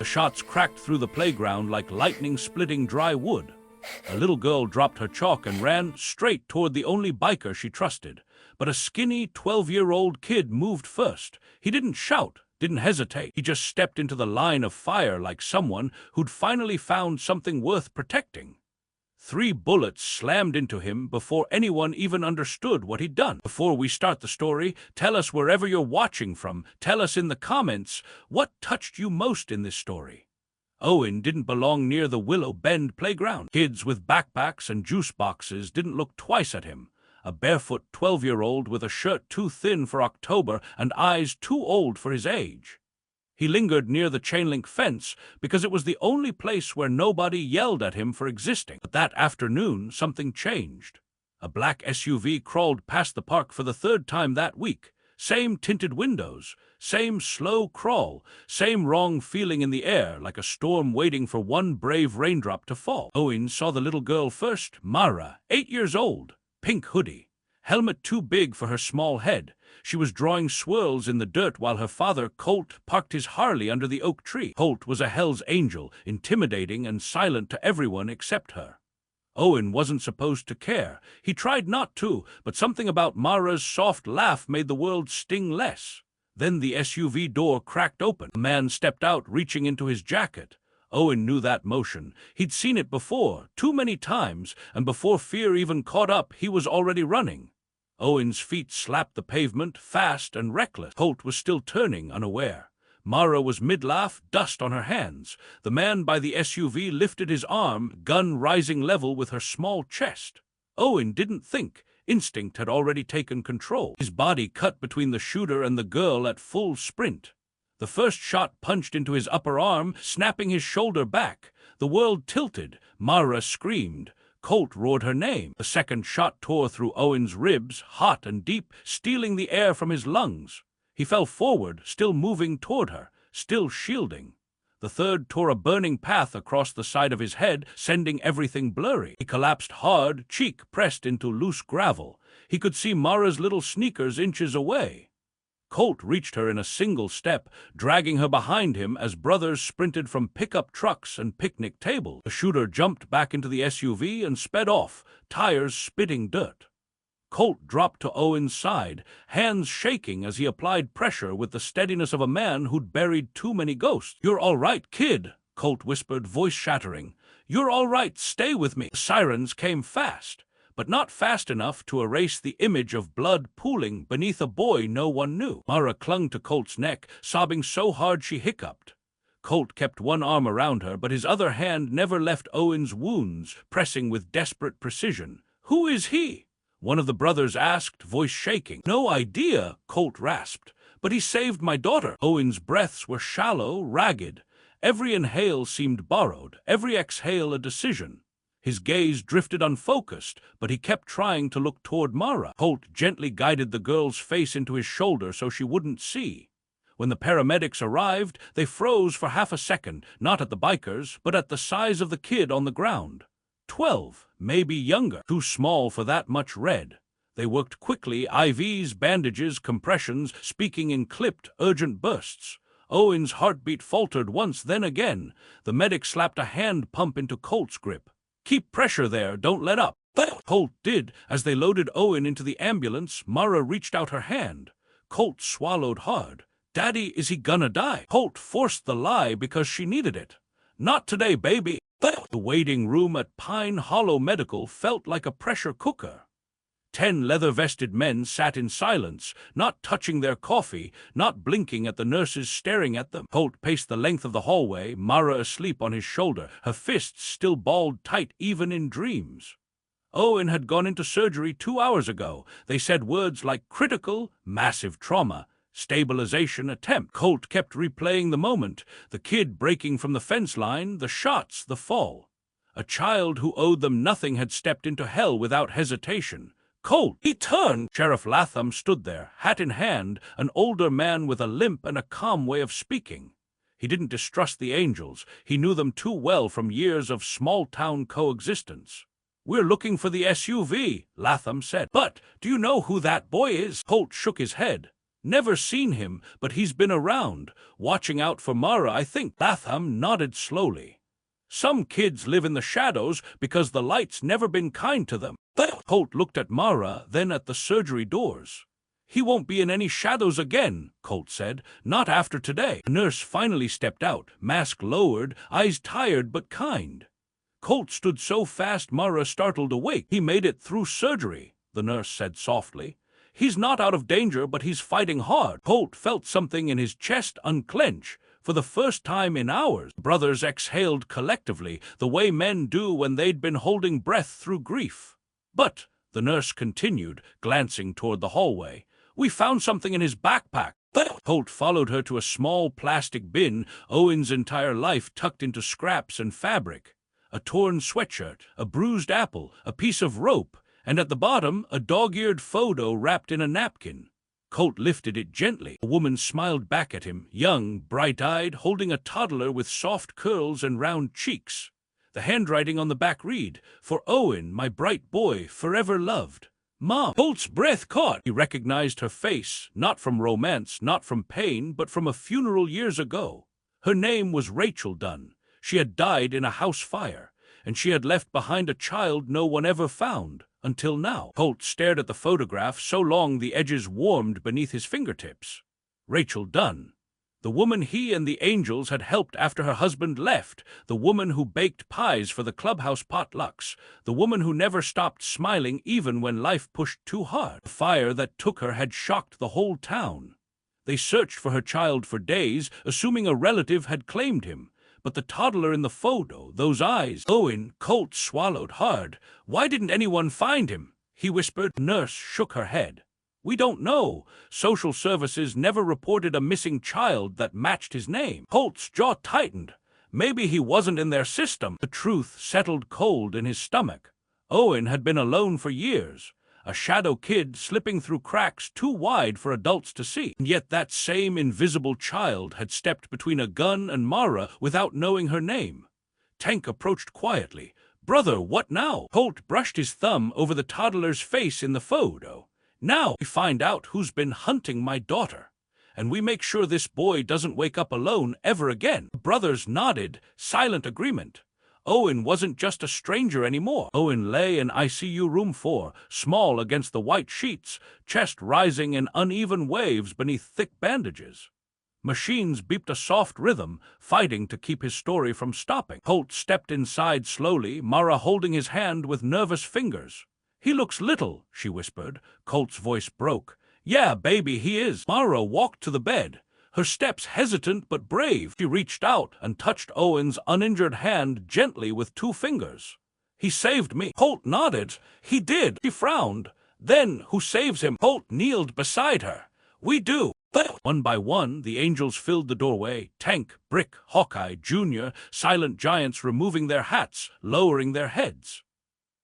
shots cracked through the playground like lightning splitting dry wood. A little girl dropped her chalk and ran straight toward the only biker she trusted. But a skinny 12-year-old kid moved first. He didn't shout, didn't hesitate. He just stepped into the line of fire like someone who'd finally found something worth protecting. 3 bullets slammed into him before anyone even understood what he'd done. Before we start the story, tell us wherever you're watching from. Tell us in the comments what touched you most in this story. Owen didn't belong near the Willow Bend playground. Kids with backpacks and juice boxes didn't look twice at him. A barefoot 12-year-old with a shirt too thin for October and eyes too old for his age. He lingered near the chain-link fence because it was the only place where nobody yelled at him for existing. But that afternoon, something changed. A black SUV crawled past the park for the 3rd time that week. Same tinted windows, same slow crawl, same wrong feeling in the air, like a storm waiting for one brave raindrop to fall. Owen saw the little girl first, Mara, 8 years old, pink hoodie, helmet too big for her small head. She was drawing swirls in the dirt while her father, Colt, parked his Harley under the oak tree. Colt was a Hell's Angel, intimidating and silent to everyone except her. Owen wasn't supposed to care. He tried not to, but something about Mara's soft laugh made the world sting less. Then the SUV door cracked open. A man stepped out, reaching into his jacket. Owen knew that motion. He'd seen it before, too many times, and before fear even caught up, he was already running. Owen's feet slapped the pavement, fast and reckless. Colt was still turning, unaware. Mara was mid-laugh, dust on her hands. The man by the SUV lifted his arm, gun rising level with her small chest. Owen didn't think. Instinct had already taken control. His body cut between the shooter and the girl at full sprint. The first shot punched into his upper arm, snapping his shoulder back. The world tilted. Mara screamed. Colt roared her name. The second shot tore through Owen's ribs, hot and deep, stealing the air from his lungs. He fell forward, still moving toward her, still shielding. The third tore a burning path across the side of his head, sending everything blurry. He collapsed hard, cheek pressed into loose gravel. He could see Mara's little sneakers inches away. Colt reached her in a single step, dragging her behind him as brothers sprinted from pickup trucks and picnic tables. The shooter jumped back into the SUV and sped off, tires spitting dirt. Colt dropped to Owen's side, hands shaking as he applied pressure with the steadiness of a man who'd buried too many ghosts. "You're all right, kid," Colt whispered, voice shattering. "You're all right, stay with me." The sirens came fast, but not fast enough to erase the image of blood pooling beneath a boy no one knew. Mara clung to Colt's neck, sobbing so hard she hiccuped. Colt kept one arm around her, but his other hand never left Owen's wounds, pressing with desperate precision. "Who is he?" one of the brothers asked, voice shaking. "No idea," Colt rasped, "but he saved my daughter." Owen's breaths were shallow, ragged. Every inhale seemed borrowed, every exhale a decision. His gaze drifted unfocused, but he kept trying to look toward Mara. Colt gently guided the girl's face into his shoulder so she wouldn't see. When the paramedics arrived, they froze for half a second, not at the bikers, but at the size of the kid on the ground. 12, maybe younger, too small for that much red. They worked quickly, IVs, bandages, compressions, speaking in clipped, urgent bursts. Owen's heartbeat faltered once, then again. The medic slapped a hand pump into Colt's grip. "Keep pressure there, don't let up." Colt did. As they loaded Owen into the ambulance, Mara reached out her hand. Colt swallowed hard. "Daddy, is he gonna die?" Colt forced the lie because she needed it. "Not today, baby." The waiting room at Pine Hollow Medical felt like a pressure cooker. 10 leather-vested men sat in silence, not touching their coffee, not blinking at the nurses staring at them. Colt paced the length of the hallway, Mara asleep on his shoulder, her fists still balled tight even in dreams. Owen had gone into surgery 2 hours ago. They said words like critical, massive trauma, stabilization attempt. Colt kept replaying the moment, the kid breaking from the fence line, the shots, the fall. A child who owed them nothing had stepped into hell without hesitation. Colt! He turned! Sheriff Latham stood there, hat in hand, an older man with a limp and a calm way of speaking. He didn't distrust the angels. He knew them too well from years of small-town coexistence. "We're looking for the SUV," Latham said. "But do you know who that boy is?" Colt shook his head. Never seen him, but he's been around, watching out for Mara, I think. Latham nodded slowly. Some kids live in the shadows because the light's never been kind to them. Colt looked at Mara, then at the surgery doors. He won't be in any shadows again, Colt said. Not after today. The nurse finally stepped out, mask lowered, eyes tired but kind. Colt stood so fast Mara startled awake. He made it through surgery, the nurse said softly. He's not out of danger, but he's fighting hard. Colt felt something in his chest unclench. For the first time in hours, brothers exhaled collectively, the way men do when they'd been holding breath through grief. But, the nurse continued, glancing toward the hallway, we found something in his backpack. Colt followed her to a small plastic bin, Owen's entire life tucked into scraps and fabric. A torn sweatshirt, a bruised apple, a piece of rope, and at the bottom, a dog-eared photo wrapped in a napkin. Colt lifted it gently. A woman smiled back at him, young, bright-eyed, holding a toddler with soft curls and round cheeks. The handwriting on the back read, "For Owen, my bright boy, forever loved. Mom." Colt's breath caught. He recognized her face, not from romance, not from pain, but from a funeral years ago. Her name was Rachel Dunn. She had died in a house fire, and she had left behind a child no one ever found, until now. Colt stared at the photograph so long the edges warmed beneath his fingertips. Rachel Dunn. The woman he and the angels had helped after her husband left, the woman who baked pies for the clubhouse potlucks, the woman who never stopped smiling even when life pushed too hard. The fire that took her had shocked the whole town. They searched for her child for days, assuming a relative had claimed him. But the toddler in the photo, those eyes. Owen, Colt swallowed hard. Why didn't anyone find him? He whispered. The nurse shook her head. We don't know. Social services never reported a missing child that matched his name. Colt's jaw tightened. Maybe he wasn't in their system. The truth settled cold in his stomach. Owen had been alone for years. A shadow kid slipping through cracks too wide for adults to see. And yet that same invisible child had stepped between a gun and Mara without knowing her name. Tank approached quietly. Brother, what now? Colt brushed his thumb over the toddler's face in the photo. Now we find out who's been hunting my daughter. And we make sure this boy doesn't wake up alone ever again. The brothers nodded, silent agreement. Owen wasn't just a stranger anymore. Owen lay in ICU room 4, small against the white sheets, chest rising in uneven waves beneath thick bandages. Machines beeped a soft rhythm, fighting to keep his story from stopping. Colt stepped inside slowly, Mara holding his hand with nervous fingers. He looks little, she whispered. Colt's voice broke. Yeah, baby, he is. Mara walked to the bed. Her steps hesitant but brave. She reached out and touched Owen's uninjured hand gently with 2 fingers. He saved me. Colt nodded. He did. She frowned. Then, who saves him? Colt kneeled beside her. We do. One by one, the angels filled the doorway. Tank, Brick, Hawkeye, Junior, silent giants removing their hats, lowering their heads.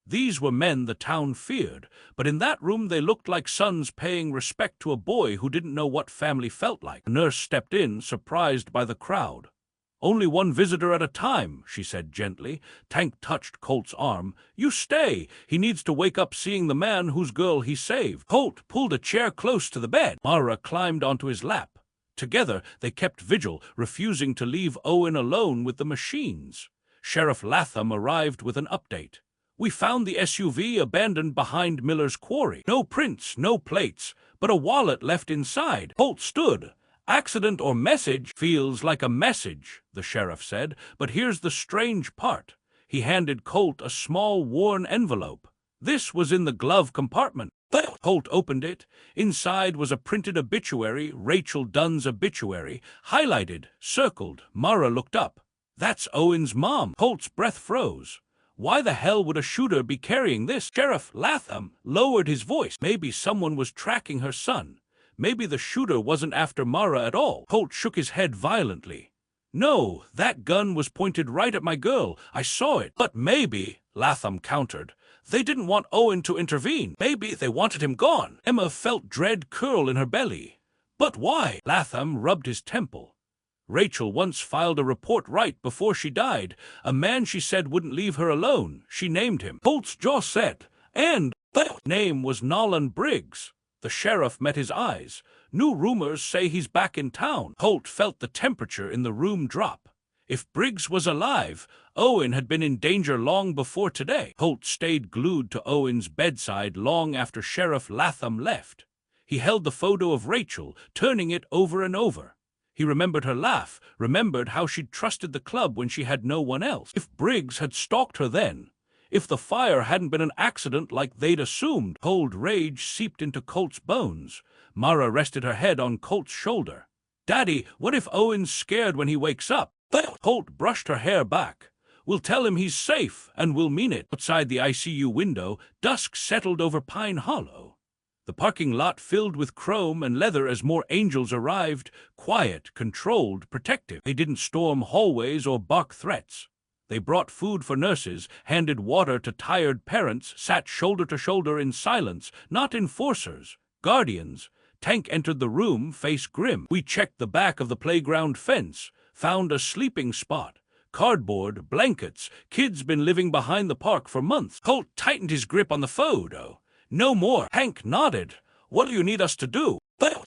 These were men the town feared, but in that room they looked like sons paying respect to a boy who didn't know what family felt like. A nurse stepped in, surprised by the crowd. Only one visitor at a time, she said gently. Tank touched Colt's arm. You stay. He needs to wake up seeing the man whose girl he saved. Colt pulled a chair close to the bed. Mara climbed onto his lap. Together they kept vigil, refusing to leave Owen alone with the machines. Sheriff Latham arrived with an update. We found the SUV abandoned behind Miller's quarry. No prints, no plates, but a wallet left inside. Colt stood. Accident or message? Feels like a message, the sheriff said, but here's the strange part. He handed Colt a small, worn envelope. This was in the glove compartment. Colt opened it. Inside was a printed obituary, Rachel Dunn's obituary, highlighted, circled. Mara looked up. That's Owen's mom. Colt's breath froze. Why the hell would a shooter be carrying this? Sheriff Latham lowered his voice. Maybe someone was tracking her son. Maybe the shooter wasn't after Mara at all. Colt shook his head violently. No, that gun was pointed right at my girl. I saw it. But maybe, Latham countered, they didn't want Owen to intervene. Maybe they wanted him gone. Emma felt dread curl in her belly. But why? Latham rubbed his temple. Rachel once filed a report right before she died. A man she said wouldn't leave her alone. She named him. Colt's jaw set. And that name was Nolan Briggs. The sheriff met his eyes. New rumors say he's back in town. Colt felt the temperature in the room drop. If Briggs was alive, Owen had been in danger long before today. Colt stayed glued to Owen's bedside long after Sheriff Latham left. He held the photo of Rachel, turning it over and over. He remembered her laugh, remembered how she'd trusted the club when she had no one else. If Briggs had stalked her then, if the fire hadn't been an accident like they'd assumed. Cold rage seeped into Colt's bones. Mara rested her head on Colt's shoulder. "Daddy, what if Owen's scared when he wakes up?" Colt brushed her hair back. "We'll tell him he's safe, and we'll mean it." Outside the ICU window, dusk settled over Pine Hollow. The parking lot filled with chrome and leather as more angels arrived, quiet, controlled, protective. They didn't storm hallways or bark threats. They brought food for nurses, handed water to tired parents, sat shoulder to shoulder in silence, not enforcers, guardians. Tank entered the room, face grim. "We checked the back of the playground fence, found a sleeping spot. Cardboard, blankets. Kids been living behind the park for months." Colt tightened his grip on the photo. "No more." Hank nodded. "What do you need us to do?"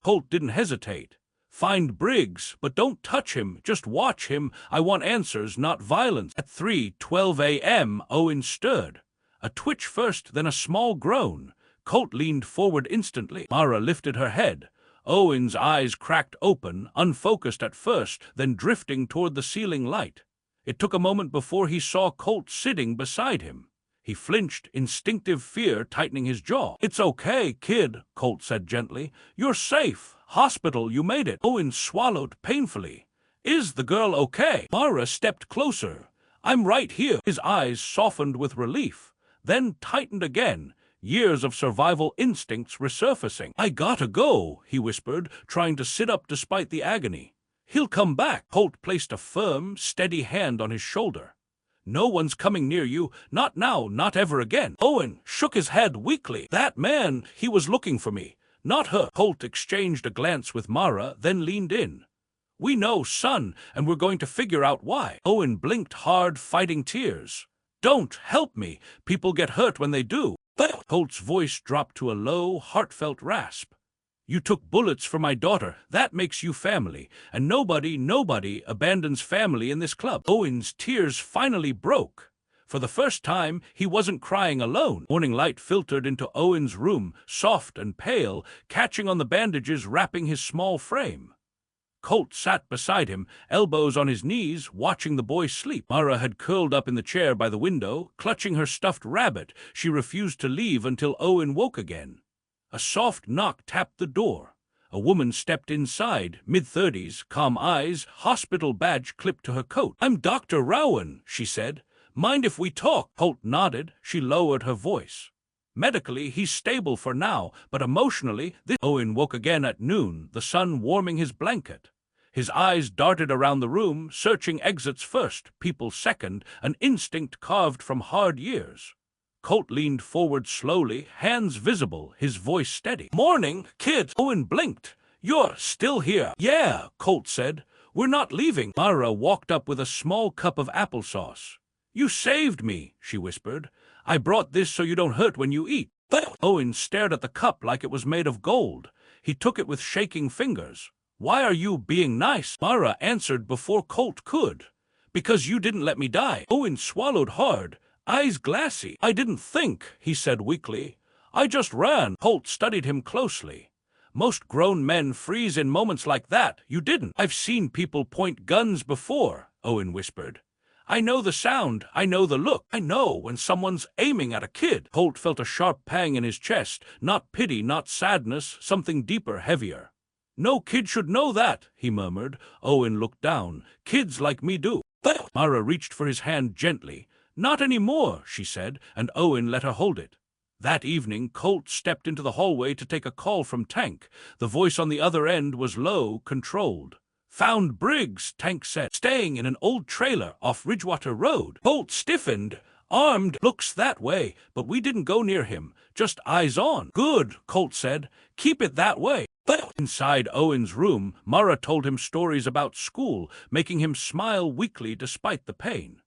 Colt didn't hesitate. "Find Briggs, but don't touch him. Just watch him. I want answers, not violence." At 3:12 a.m., Owen stirred. A twitch first, then a small groan. Colt leaned forward instantly. Mara lifted her head. Owen's eyes cracked open, unfocused at first, then drifting toward the ceiling light. It took a moment before he saw Colt sitting beside him. He flinched, instinctive fear tightening his jaw. "It's okay, kid," Colt said gently. "You're safe. Hospital, you made it." Owen swallowed painfully. "Is the girl okay?" Mara stepped closer. "I'm right here." His eyes softened with relief, then tightened again. Years of survival instincts resurfacing. "I gotta go," he whispered, trying to sit up despite the agony. "He'll come back." Colt placed a firm, steady hand on his shoulder. "No one's coming near you. Not now, not ever again." Owen shook his head weakly. "That man, he was looking for me, not her." Colt exchanged a glance with Mara, then leaned in. "We know, son, and we're going to figure out why." Owen blinked hard, fighting tears. "Don't help me. People get hurt when they do." Colt's voice dropped to a low, heartfelt rasp. "You took bullets for my daughter. That makes you family. And nobody abandons family in this club." Owen's tears finally broke. For the first time, he wasn't crying alone. Morning light filtered into Owen's room, soft and pale, catching on the bandages wrapping his small frame. Colt sat beside him, elbows on his knees, watching the boy sleep. Mara had curled up in the chair by the window, clutching her stuffed rabbit. She refused to leave until Owen woke again. A soft knock tapped the door. A woman stepped inside, mid-30s, calm eyes, hospital badge clipped to her coat. "I'm Dr. Rowan," she said. "Mind if we talk?" Colt nodded. She lowered her voice. "Medically, he's stable for now, but emotionally, this—" Owen woke again at noon, the sun warming his blanket. His eyes darted around the room, searching exits first, people second, an instinct carved from hard years. Colt leaned forward slowly, hands visible, his voice steady. "Morning, kid." Owen blinked. "You're still here?" "Yeah," Colt said. "We're not leaving." Mara walked up with a small cup of applesauce. "You saved me," she whispered. "I brought this so you don't hurt when you eat." Owen stared at the cup like it was made of gold. He took it with shaking fingers. "Why are you being nice?" Mara answered before Colt could. "Because you didn't let me die." Owen swallowed hard, eyes glassy. "I didn't think," he said weakly. "I just ran." Colt studied him closely. "Most grown men freeze in moments like that. You didn't." "I've seen people point guns before," Owen whispered. "I know the sound. I know the look. I know when someone's aiming at a kid." Colt felt a sharp pang in his chest. Not pity, not sadness, something deeper, heavier. "No kid should know that," he murmured. Owen looked down. "Kids like me do." Mara reached for his hand gently. "Not anymore," she said, and Owen let her hold it. That evening, Colt stepped into the hallway to take a call from Tank. The voice on the other end was low, controlled. "Found Briggs," Tank said, "staying in an old trailer off Ridgewater Road." Colt stiffened. "Armed." "Looks that way, but we didn't go near him. Just eyes on." "Good," Colt said. "Keep it that way." Inside Owen's room, Mara told him stories about school, making him smile weakly despite the pain.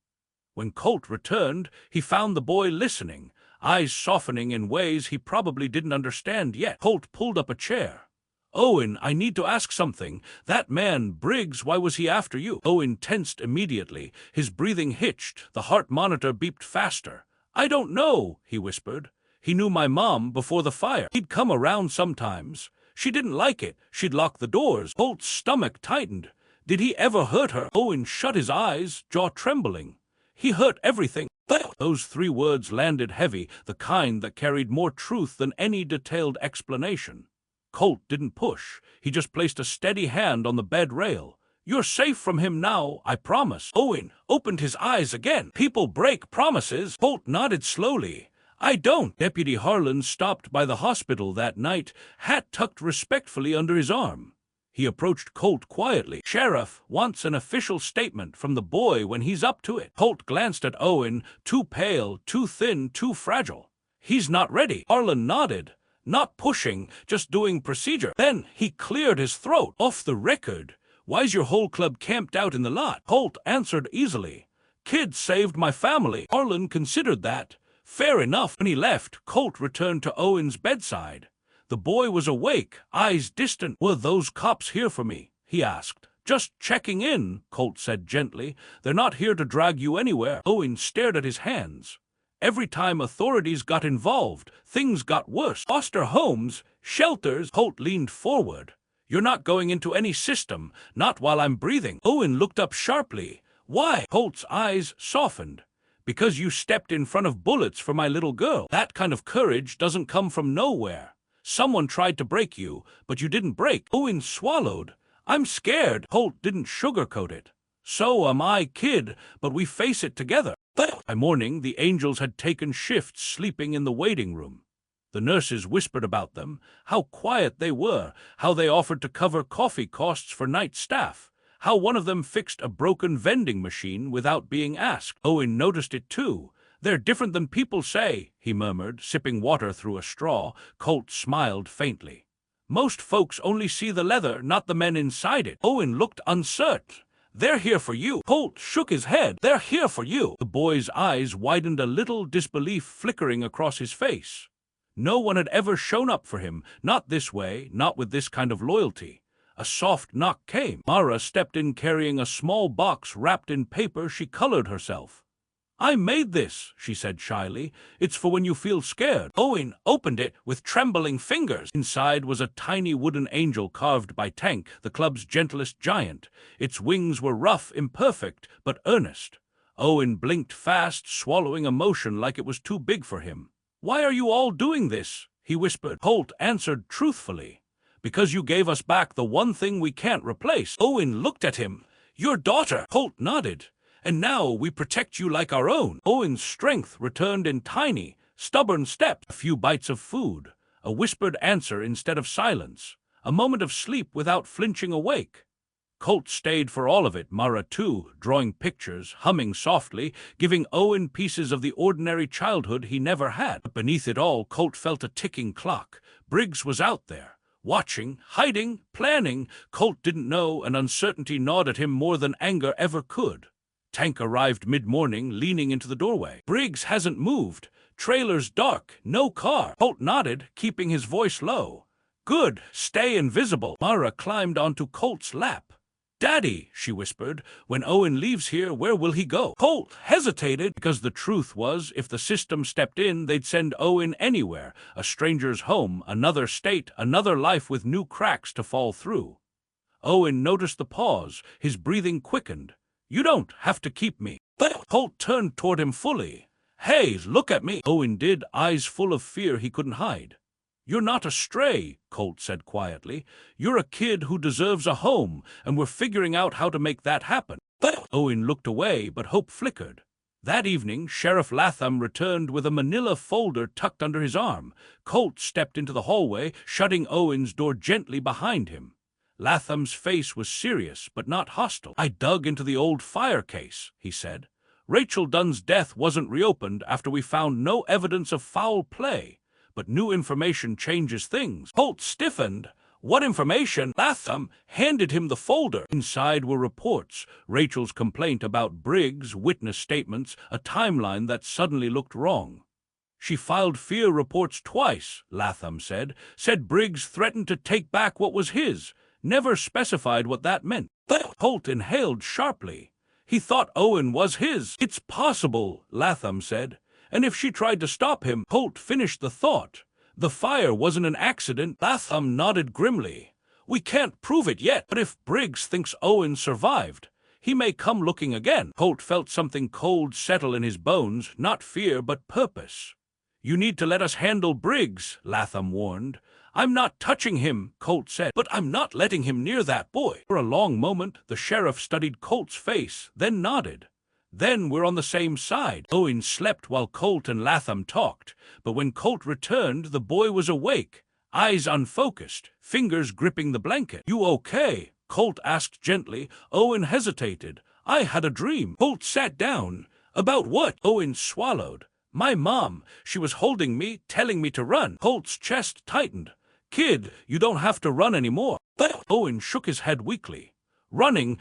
When Colt returned, he found the boy listening, eyes softening in ways he probably didn't understand yet. Colt pulled up a chair. Owen, I need to ask something. That man, Briggs, why was he after you? Owen tensed immediately. His breathing hitched. The heart monitor beeped faster. I don't know, he whispered. He knew my mom before the fire. He'd come around sometimes. She didn't like it. She'd lock the doors. Holt's stomach tightened. Did he ever hurt her? Owen shut his eyes, jaw trembling. He hurt everything. Those three words landed heavy, the kind that carried more truth than any detailed explanation. Colt didn't push. He just placed a steady hand on the bed rail. You're safe from him now, I promise. Owen opened his eyes again. People break promises. Colt nodded slowly. I don't. Deputy Harlan stopped by the hospital that night, hat tucked respectfully under his arm. He approached Colt quietly. Sheriff wants an official statement from the boy when he's up to it. Colt glanced at Owen, too pale, too thin, too fragile. He's not ready. Harlan nodded. Not pushing, just doing procedure. Then he cleared his throat. Off the record. Why's your whole club camped out in the lot? Colt answered easily. Kid saved my family. Harlan considered that. Fair enough. When he left, Colt returned to Owen's bedside. The boy was awake, eyes distant. Were those cops here for me? He asked. Just checking in, Colt said gently. They're not here to drag you anywhere. Owen stared at his hands. Every time authorities got involved, things got worse. Foster homes, shelters. Colt leaned forward. You're not going into any system, not while I'm breathing. Owen looked up sharply. Why? Colt's eyes softened. Because you stepped in front of bullets for my little girl. That kind of courage doesn't come from nowhere. Someone tried to break you, but you didn't break. Owen swallowed. I'm scared. Colt didn't sugarcoat it. So am I, kid, but we face it together. By morning, the angels had taken shifts sleeping in the waiting room. The nurses whispered about them, how quiet they were, how they offered to cover coffee costs for night staff, how one of them fixed a broken vending machine without being asked. Owen noticed it too. They're different than people say, he murmured, sipping water through a straw. Colt smiled faintly. Most folks only see the leather, not the men inside it. Owen looked uncertain. They're here for you. Colt shook his head. They're here for you. The boy's eyes widened, a little disbelief flickering across his face. No one had ever shown up for him, not this way, not with this kind of loyalty. A soft knock came. Mara stepped in carrying a small box wrapped in paper. She colored herself. I made this, she said shyly. It's for when you feel scared. Owen opened it with trembling fingers. Inside was a tiny wooden angel carved by Tank, the club's gentlest giant. Its wings were rough, imperfect, but earnest. Owen blinked fast, swallowing emotion like it was too big for him. Why are you all doing this? He whispered. Colt answered truthfully. Because you gave us back the one thing we can't replace. Owen looked at him. Your daughter. Colt nodded. And now we protect you like our own. Owen's strength returned in tiny, stubborn steps. A few bites of food, a whispered answer instead of silence, a moment of sleep without flinching awake. Colt stayed for all of it, Mara too, drawing pictures, humming softly, giving Owen pieces of the ordinary childhood he never had. But beneath it all, Colt felt a ticking clock. Briggs was out there, watching, hiding, planning. Colt didn't know, and uncertainty gnawed at him more than anger ever could. Tank arrived mid-morning, leaning into the doorway. Briggs hasn't moved. Trailer's dark. No car. Colt nodded, keeping his voice low. Good. Stay invisible. Mara climbed onto Colt's lap. Daddy, she whispered, when Owen leaves here, where will he go? Colt hesitated, because the truth was, if the system stepped in, they'd send Owen anywhere. A stranger's home, another state, another life with new cracks to fall through. Owen noticed the pause. His breathing quickened. You don't have to keep me. Colt turned toward him fully. Hey, look at me. Owen did, eyes full of fear he couldn't hide. You're not a stray, Colt said quietly. You're a kid who deserves a home, and we're figuring out how to make that happen. Owen looked away, but hope flickered. That evening, Sheriff Latham returned with a manila folder tucked under his arm. Colt stepped into the hallway, shutting Owen's door gently behind him. Latham's face was serious, but not hostile. I dug into the old fire case, he said. Rachel Dunn's death wasn't reopened after we found no evidence of foul play. But new information changes things. Colt stiffened. What information? Latham handed him the folder. Inside were reports, Rachel's complaint about Briggs, witness statements, a timeline that suddenly looked wrong. She filed fear reports twice, Latham said. Said Briggs threatened to take back what was his. Never specified what that meant. Holt inhaled sharply. He thought Owen was his. It's possible, Latham said. And if she tried to stop him, Holt finished the thought. The fire wasn't an accident. Latham nodded grimly. We can't prove it yet, but if Briggs thinks Owen survived, he may come looking again. Holt felt something cold settle in his bones, not fear but purpose. You need to let us handle Briggs, Latham warned. I'm not touching him, Colt said, but I'm not letting him near that boy. For a long moment, the sheriff studied Colt's face, then nodded. Then we're on the same side. Owen slept while Colt and Latham talked, but when Colt returned, the boy was awake, eyes unfocused, fingers gripping the blanket. You okay? Colt asked gently. Owen hesitated. I had a dream. Colt sat down. About what? Owen swallowed. My mom. She was holding me, telling me to run. Colt's chest tightened. Kid, you don't have to run anymore. Owen shook his head weakly. Running's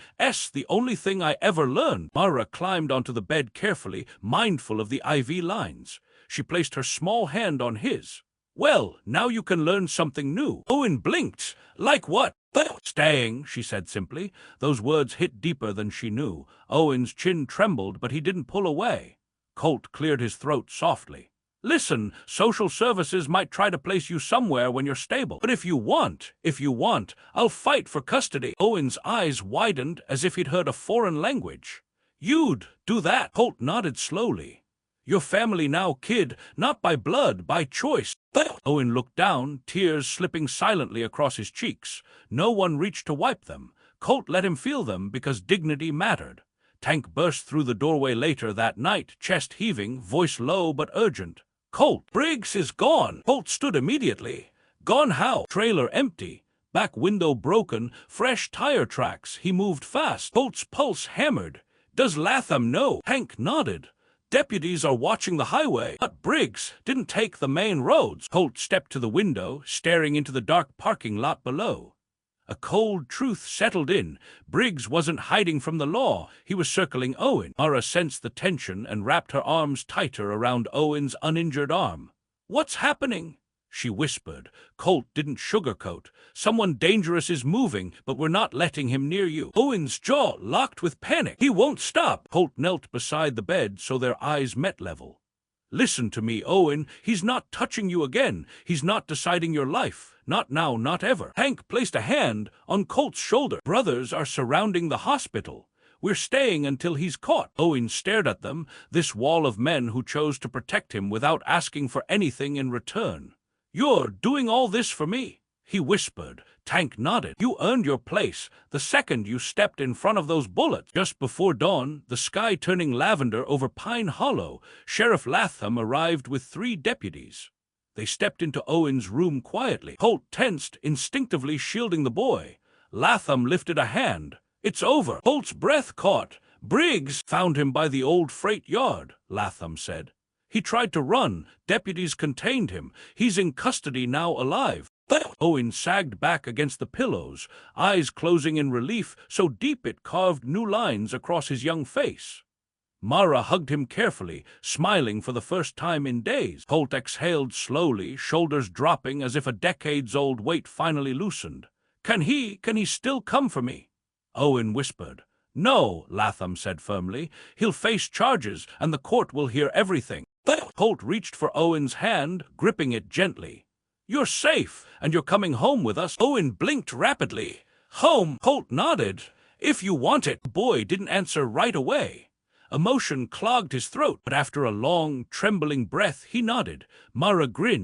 the only thing I ever learned. Mara climbed onto the bed carefully, mindful of the IV lines. She placed her small hand on his. Well, now you can learn something new. Owen blinked. Like what? Staying, she said simply. Those words hit deeper than she knew. Owen's chin trembled, but he didn't pull away. Colt cleared his throat softly. Listen, social services might try to place you somewhere when you're stable. But if you want, I'll fight for custody. Owen's eyes widened as if he'd heard a foreign language. You'd do that? Colt nodded slowly. Your family now, kid, not by blood, by choice. Owen looked down, tears slipping silently across his cheeks. No one reached to wipe them. Colt let him feel them because dignity mattered. Tank burst through the doorway later that night, chest heaving, voice low but urgent. Colt, Briggs is gone. Colt stood immediately. Gone how? Trailer empty. Back window broken, fresh tire tracks. He moved fast. Colt's pulse hammered. Does Latham know? Tank nodded. Deputies are watching the highway. But Briggs didn't take the main roads. Colt stepped to the window, staring into the dark parking lot below. A cold truth settled in. Briggs wasn't hiding from the law. He was circling Owen. Mara sensed the tension and wrapped her arms tighter around Owen's uninjured arm. What's happening? She whispered. Colt didn't sugarcoat. Someone dangerous is moving, but we're not letting him near you. Owen's jaw locked with panic. He won't stop. Colt knelt beside the bed so their eyes met level. Listen to me, Owen. He's not touching you again. He's not deciding your life. Not now, not ever. Hank placed a hand on Colt's shoulder. Brothers are surrounding the hospital. We're staying until he's caught. Owen stared at them, this wall of men who chose to protect him without asking for anything in return. You're doing all this for me, he whispered. Tank nodded. You earned your place the second you stepped in front of those bullets. Just before dawn, the sky turning lavender over Pine Hollow, Sheriff Latham arrived with 3 deputies. They stepped into Owen's room quietly. Holt tensed, instinctively shielding the boy. Latham lifted a hand. It's over. Holt's breath caught. Briggs found him by the old freight yard, Latham said. He tried to run. Deputies contained him. He's in custody now, alive. Owen sagged back against the pillows, eyes closing in relief so deep it carved new lines across his young face. Mara hugged him carefully, smiling for the first time in days. Holt exhaled slowly, shoulders dropping as if a decades-old weight finally loosened. Can he still come for me? Owen whispered. No, Latham said firmly. He'll face charges, and the court will hear everything. Holt reached for Owen's hand, gripping it gently. You're safe, and you're coming home with us. Owen blinked rapidly. Home? Holt nodded. If you want it. The boy didn't answer right away. Emotion clogged his throat, but after a long, trembling breath, he nodded. Mara grinned.